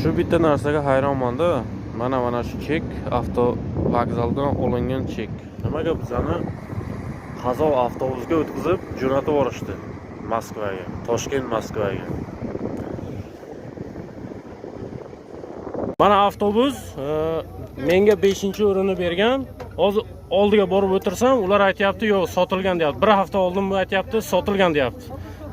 Shu bitta narsaga hayronman-da. Mana shu chek avto vokzaldan olingan chek. Nimaga bizani Qazov avtobusga o'tkazib jo'natib yuborishdi Moskvaga, Toshkent Moskvaga. Mana avtobus menga 5-o'rinni bergan. Hozir oldiga borib o'tirsam, ular aytayapti, yo'q, sotilgan deyapti. Bir hafta oldin bu aytayapti, sotilgan deyapti.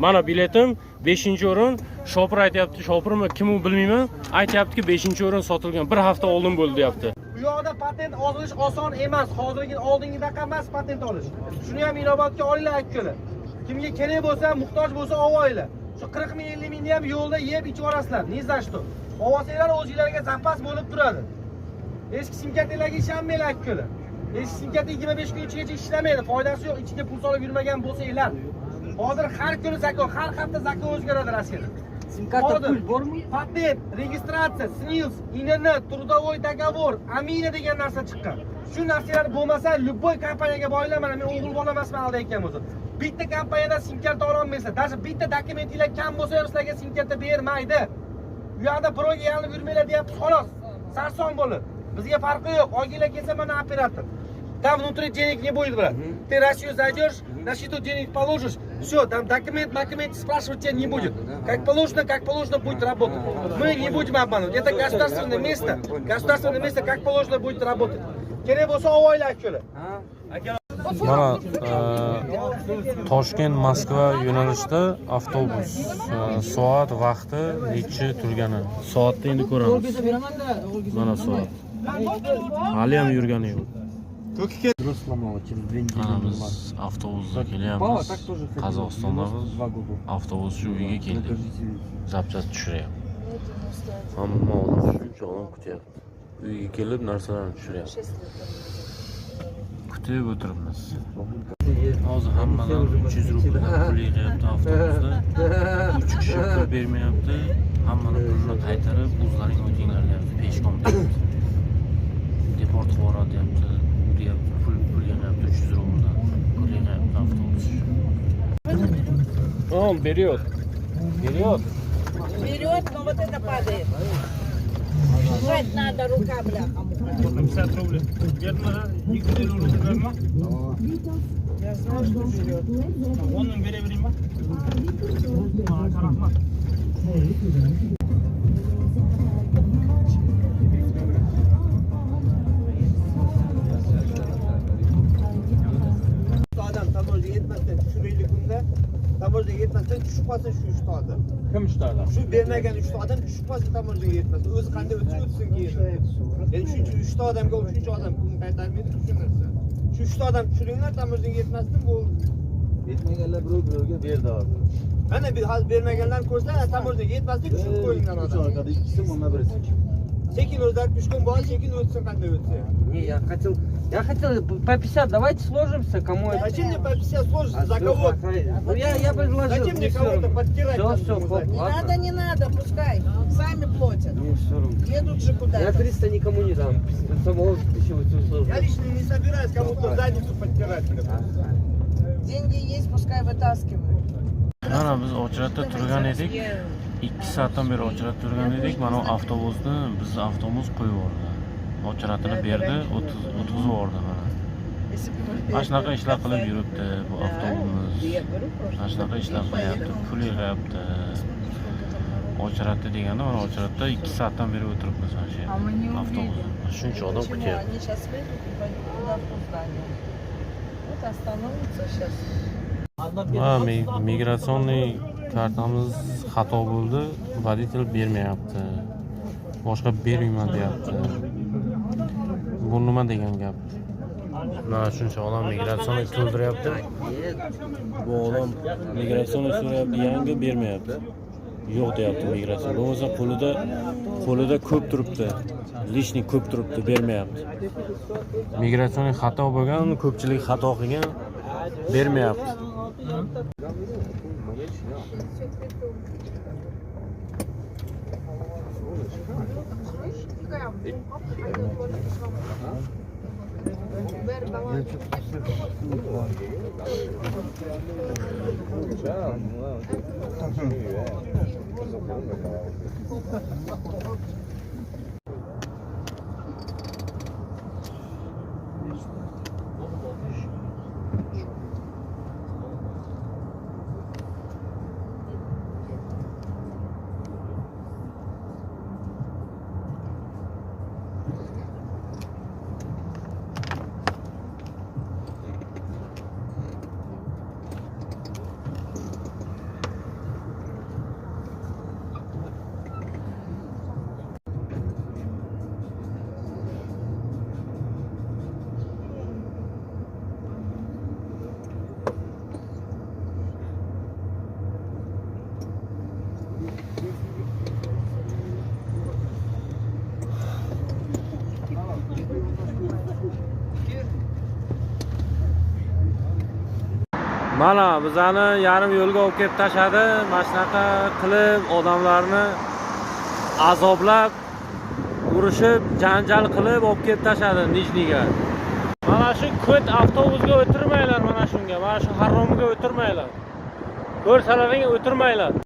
Mana biletim 5-o'rin. Shopir aytayapti, shopirmi, kim u bilmayman, aytayaptiki 5-o'rin sotilgan. Bir hafta oldin bo'ldi deyapti. Bu yoqda patent olish oson emas. Hozirgi oldingidaqa emas patent olish. Shuni ham inobatga olinglar akkalar. Kimga kerak bo'lsa, muhtoj bo'lsa olinglar. Shu 40 ming 50 mingni ham yo'lda yeb ichib olasizlar. Ne za что? Olsanglar o'zingizlarga zapas bo'lib turadi. Eski simkartalarga ishonmanglar akkalar. Eski simkarta 25 kun ichigacha ishlamaydi. Foydasi yo'q, ichiga pul solib yurmagan bo'lsanglar. Hozir har kuni zakon, har hafta zakon o'zgaradi Rossiyada. Simkarta pul bormi? Patent, registratsiya, SNILS, INN, трудовой договор, Amina degan narsa chiqqan. Shu narsalar bo'lmasa, любой kompaniyaga boringlar, mana men o'g'il bola emasman aldayotgan bo'lsa. Bitta kompaniyada simkarta ola olmaysiz. Даже bitta dokumentinglar kam bo'lsa, sizlarga simkarta bermaydi. Bu yerda birovga yalinib yurmanglar deyapti, xolos. Sarson bo'lib. Bizga farqi yo'q. Oyginglar kelsa mana operator. Там внутри денег не будет, брат. Ты Россию зайдешь, на счету денег положишь, все, там документ спрашивать тебя не будет. Как положено будет работать. Мы не будем обманывать. Это государственное место, как положено будет работать. Kerak bo'lsa ovoylar akkalar. Mana Toshkent Moskva yo'nalishida avtobus soat vaqti necha turgani. Soatda endi ko'ramiz. Mana soat. Hali ham yurgani yo'q. Mana biz avtobusda kelyapmiz. Qozog'istondamiz. Avtobus shu uyga keldi. Zapchas tushiryapti. Hamma odam shuncha odam kutyapti. Uyga kelib narsalarni tushiryapti. Kutib o'tiribmiz. Hozir hammadan 300 rubldan pul yig'yapti avtobusda. 3 kishi pul bermayapti. Hammaning pulini qaytarib, o'zlaring o'tinglar deyapti. Peshkom deyapti. Deport boradi deyapti. Pul yig'yapti 300 rubldan. Pul yig'yapti avtobus. Он берет. Берет, но вот это падает. Жать надо, рука, бляха. 50 рублей. Никто не Я знаю, что берет. Он берем. Adam tamoyga yetmasdan tushiraylik kunda. Tamoyga yetmasdan tushib qolsa shu 3 ta odam. Kim 3 ta odam? Shu bermagan 3 ta odam tushib qolsa tamoyga yetmasdan. O'zi qanday o'tsin keyin. Endi shuncha 3 ta odamga 3-chi odam pulni qaytarmaydi shu narsa. Shu 3 ta odam tushiringlar, tamoyga yetmasdan bo'ldi. Yetmaganlar birovga berdi hozir. Mana bir hal bermaganlar ko'rsa, tamoyga yetmasdan tushib qo'yinglar odam. Orqada ikkisi, mana birisi. Sekin o'zlar пешком bo'l, sekin o'tsin qanday o'tsa. Не, я хотел по 50, давайте сложимся, кому это. Зачем мне по 50 сложиться? За кого? Ну я предложил. Зачем мне кого-то подтирать? Все, хлоп, ладно. Не надо, пускай. Сами платят. Не, все равно. Едут же куда-то. Я 300 никому не дам. Самого 1800. Я лично не собираюсь кому-то задницу подтирать. Деньги есть, пускай вытаскивают. Mana biz Ochratda turgan edik. 2 soatdan beri Ochratda turgan edik. Mana avtobusni biz avtobus qo'yib yubordi. Ochratini berdi, o'tkazib yubordi mana. Mana shunaqa ishlar qilib yuribdi bu avtobus. Mana shunaqa ishlar qilyapti, pul yig'yapti. Ochratda deganda mana Ochratda 2 soatdan beri o'tiribmiz mana shu avtobusda. Shuncha odam kutyapti. Они сейчас выйдут и пойдут туда в здание. Вот остановится сейчас. Migratsionniy kartamiz xato bo'ldi. Voditel bermayapti. Boshqa bermayman deyapti. Bu nima degan gap? Mana shuncha odam migratsionniy to'ldiryapti. Bu odam migratsionniy so'rayapti, yangi bermayapti. Yo'q deyapti migratsiya. Bo'lmasa qo'lida ko'p turibdi. Lishni ko'p turibdi, bermayapti. Migratsionniy xato bo'lgan, ko'pchilik xato qilgan, bermayapti. Mana bizani yarim yo'lga olib kelib tashadi. Mana shunaqa qilib odamlarni azoblab, urishib, janjal qilib olib kelib tashadi Nijniga. Mana shu ko't avtobusga o'tirmanglar mana shunga. Mana shu haromga o'tirmanglar. Ko'rsalaring o'tirmanglar.